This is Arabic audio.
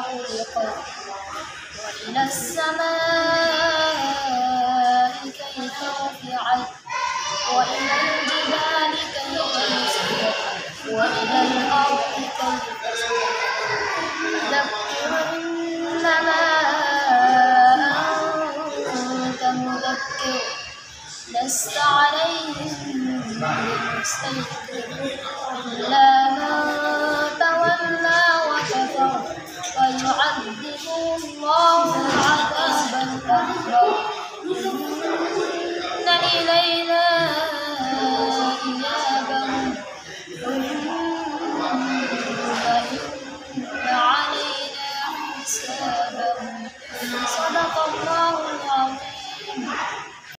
خلق وإلى السماء كيف رفعت وإلى الجبال كيف نصبت وإلى الأرض كيف سطحت فذكر إنما أنت مذكر لست عليهم بمسيطر إلا من تولى وكفر فيعذبه الله العذاب الأكبر إن إلينا إيابهم ثم إن علينا حسابهم صدق الله